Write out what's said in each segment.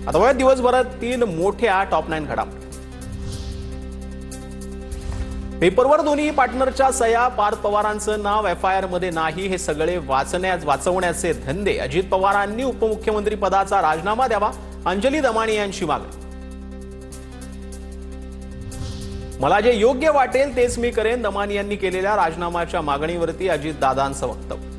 आता वयात दिवसभरातील मोठ्या टॉप 9 घडामोडी। पेपरवर दोन्ही पार्टनरच्या सह्या, पार्थ पवारांचं नाव FIR मध्ये नाही, हे सगळे वाचवण्याचे धंदे। अजित पवारांनी उपमुख्यमंत्री पदाचा राजीनामा द्यावा, अंजली दमानी यांची मागणी। मला जे योग्य वाटेल तेच मी करेन, दमानी यांनी केलेल्या राजीनाम्याच्या मागणीवरती अजितदादांचं वक्तव्य।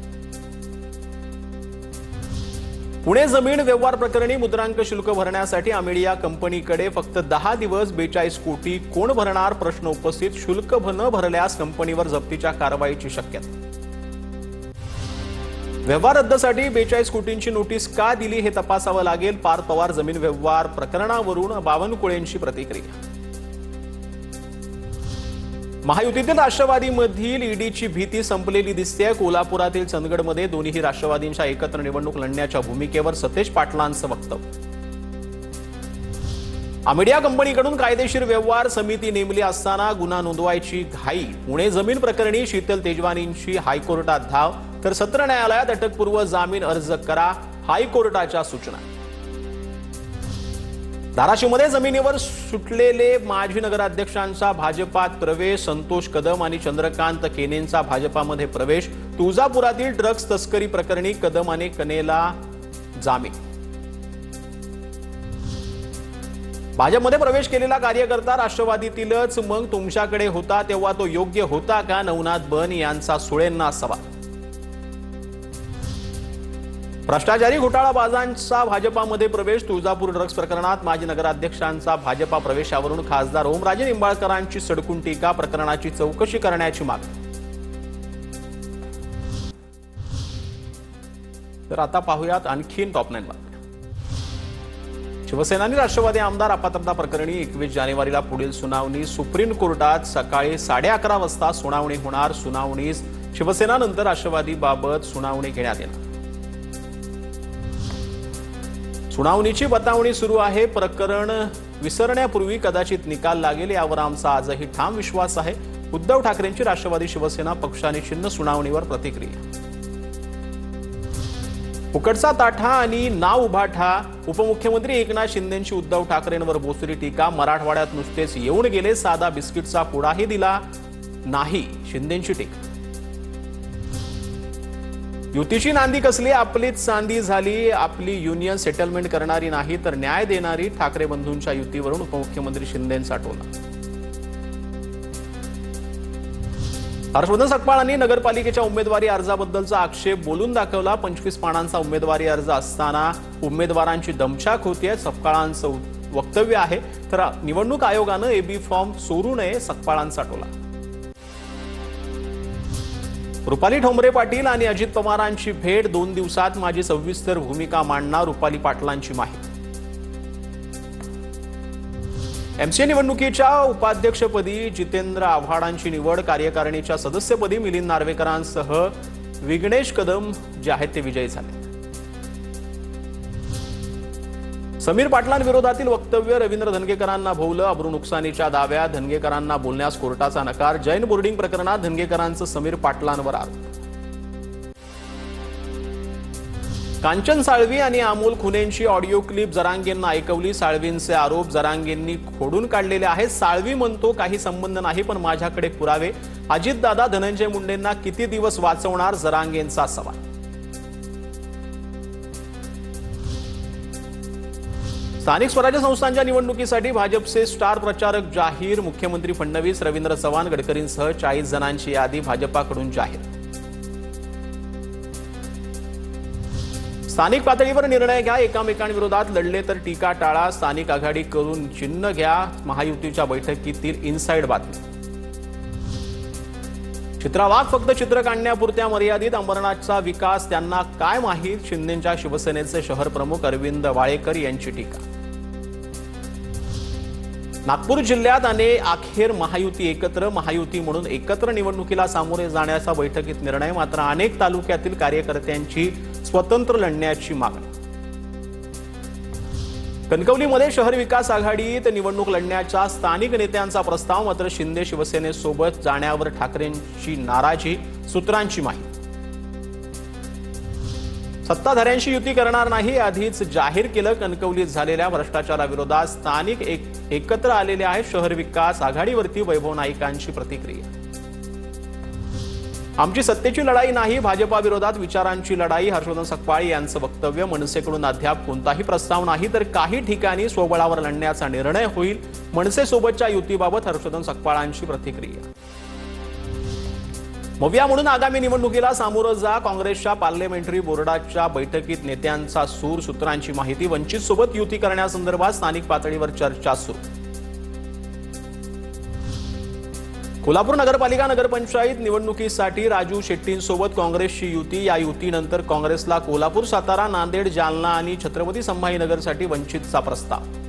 पुणे जमीन व्यवहार प्रकरणी मुद्रांक शुल्क भरण्यासाठी अमेडिया कंपनीकडे फक्त 10 दिवस 42 कोटी कोण भरणार प्रश्न उपस्थित। शुल्क न भरल्यास कंपनीवर जप्तीच्या कारवाईची शक्यता। व्यवहार रद्दसाठी 42 कोटींची नोटीस का दिली हे तपासावं लागेल। पार्थ पवार जमीन व्यवहार प्रकरणावरून बावनकुळेंची प्रतिक्रिया। महायुतीतील राष्ट्रवादीमधील ईडीची भीती संपलेली दिसते। कोल्हापुरातील चंदगडमध्ये दोन्ही राष्ट्रवादींच्या एकत्र निवडणूक लढण्याच्या भूमिकेवर सतेज पाटलांचं वक्तव्य। अमेडिया कंपनीकडून कायदेशीर व्यवहार समिती नेमली असताना गुन्हा नोंदवायची घाई। पुणे जमीन प्रकरणी शीतल तेजवानींची हायकोर्टात धाव, तर सत्र न्यायालयात अटकपूर्व जामीन अर्ज करा, हायकोर्टाच्या सूचना। धाराशिवमध्ये जमिनीवर सुटलेले माजी नगराध्यक्षांचा भाजपात प्रवेश। संतोष कदम आणि चंद्रकांत केनेंचा भाजपामध्ये प्रवेश। तुळजापुरातील ड्रग्ज तस्करी प्रकरणी कदम आणि कनेला जामीन। भाजपमध्ये प्रवेश केलेला कार्यकर्ता राष्ट्रवादीतीलच मग तुमच्याकडे होता तेव्हा तो योग्य होता का? नवनाथ बन यांचा सुळेंना सवाल। भ्रष्टाचारी घोटाळाबाजांचा भाजपामध्ये प्रवेश। तुळजापूर ड्रग्ज प्रकरणात माजी नगराध्यक्षांचा भाजपा प्रवेशावरून खासदार ओमराजे निंबाळकरांची सडकून टीका। प्रकरणाची चौकशी करण्याची मागणी। तर आता पाहूयात आणखीन टॉप 9 बातम्या। शिवसेना आणि राष्ट्रवादी आमदार अपात्रता प्रकरणी 21 जानेवारीला पुढील सुनावणी। सुप्रीम कोर्टात सकाळी 11:30 वाजता सुनावणी होणार। सुनावणीस शिवसेना नंतर राष्ट्रवादीबाबत सुनावणी घेण्यात येणार। सुनावणीची बतावणी सुरू आहे। प्रकरण विसरण्यापूर्वी कदाचित निकाल लागेल, यावर आमचा आजही ठाम विश्वास आहे। उद्धव ठाकरेंची राष्ट्रवादी शिवसेना पक्षाने चिन्ह सुनावणीवर प्रतिक्रिया। फुकटचा ताठा आणि नाव उभाठा। उपमुख्यमंत्री एकनाथ शिंदेंची उद्धव ठाकरेंवर बोचरी टीका। मराठवाड्यात नुसतेच येऊन गेले, साधा बिस्किटचा पुडाही दिला नाही, शिंदेंची टीका। युतीची नांदी कसली, आपलीच चांदी झाली। आपली युनियन सेटलमेंट करणारी नाही तर न्याय देणारी। ठाकरे बंधूंच्या युतीवरून उपमुख्यमंत्री शिंदेंचा टोला। हर्षवर्धन सकपाळांनी नगरपालिकेच्या उमेदवारी अर्जाबद्दलचा आक्षेप बोलून दाखवला। 25 पानांचा उमेदवारी अर्ज असताना उमेदवारांची दमछाक होतीये, सकपाळांचं वक्तव्य आहे। तर निवडणूक आयोगानं AB फॉर्म चोरू नये, सकपाळांचा टोला। रुपाली ठोंबरे पाटील आणि अजित पवारांची भेट। 2 दिवसात माझी सविस्तर भूमिका मांडणार, रुपाली पाटलांची माहिती। MCA निवडणुकीच्या उपाध्यक्षपदी जितेंद्र आव्हाडांची निवड। कार्यकारिणीच्या सदस्यपदी मिलिंद नार्वेकरांसह विघ्नेश कदम जे आहेत ते विजयी झाले। समीर पाटलांविरोधातील वक्तव्य। रवींद्र धनगेकरांना भोवलं, अब्रू नुकसानीच्या दाव्यात धनगेकरांना बोलण्यास कोर्टाचा नकार। जैन बोर्डिंग प्रकरणात धनगेकरांचं समीर पाटलांवर आरोप। कांचन साळवी आणि अमोल खुनेंची ऑडिओ क्लिप जरांगेंना ऐकवली। साळवींचे आरोप जरांगेंनी खोडून काढलेले आहेत। साळवी म्हणतो काही संबंध नाही, पण माझ्याकडे पुरावे। अजितदादा धनंजय मुंडेंना किती दिवस वाचवणार, जरांगेंचा सवाल। स्थानिक स्वराज्य संस्थांच्या निवडणुकीसाठी भाजपचे स्टार प्रचारक जाहीर। मुख्यमंत्री फडणवीस, रवींद्र चव्हाण, गडकरींसह 40 जणांची यादी भाजपाकडून जाहीर। स्थानिक पातळीवर निर्णय घ्या, एकामेकांविरोधात लढले तर टीका टाळा। स्थानिक आघाडी करून चिन्ह घ्या, महायुतीच्या बैठकीतील इनसाइड बातमी। चित्रा वाघ फक्त चित्र काढण्यापुरत्या मर्यादित। अंबरनाथचा विकास त्यांना काय माहीत, शिंदेंच्या शिवसेनेचे शहर प्रमुख अरविंद वाळेकर यांची टीका। नागपूर जिल्ह्यात अखेर महायुती एकत्र। महायुती म्हणून एकत्र निवडणुकीला सामोरे जाण्याचा बैठकीत निर्णय। मात्र अनेक तालुक्यातील कार्यकर्त्यांची स्वतंत्र लढण्याची मागणी। कणकवलीमध्ये शहर विकास आघाडीत निवडणूक लढण्याचा स्थानिक नेत्यांचा प्रस्ताव। मात्र शिंदे शिवसेनेसोबत जाण्यावर ठाकरेंची नाराजी, सूत्रांची माहिती। सत्ताधाऱ्यांशी युती करणार नाही आधीच जाहीर केलं. कणकवलीत झालेल्या भ्रष्टाचाराविरोधात स्थानिक एकत्र आलेले आहेत. शहर विकास आघाडीवरती वैभव नाईकांची प्रतिक्रिया. आमची सत्तेची लढाई नाही, भाजपाविरोधात विचारांची लढाई. हर्षवर्धन सकपाळ यांचं वक्तव्य. मनसेकडून अद्याप कोणताही प्रस्ताव नाही, तर काही ठिकाणी स्वबळावर लढण्याचा निर्णय होईल. मनसेसोबतच्या युतीबाबत हर्षवर्धन सकपाळांची प्रतिक्रिया. मविया म्हणून आगामी निवडणुकीला सामोरं जा. काँग्रेसच्या पार्लमेंटरी बोर्डाच्या बैठकीत नेत्यांचा सूर. सूत्रांची माहिती. वंचित सोबत युती करण्यासंदर्भात स्थानिक पातळीवर चर्चा सुरू. कोल्हापूर नगरपालिका नगरपंचायत निवडणुकीसाठी राजू शेट्टींसोबत काँग्रेसची युती. या युतीनंतर काँग्रेसला कोल्हापूर, सातारा, नांदेड, जालना आणि छत्रपती संभाजीनगरसाठी वंचितचा प्रस्ताव.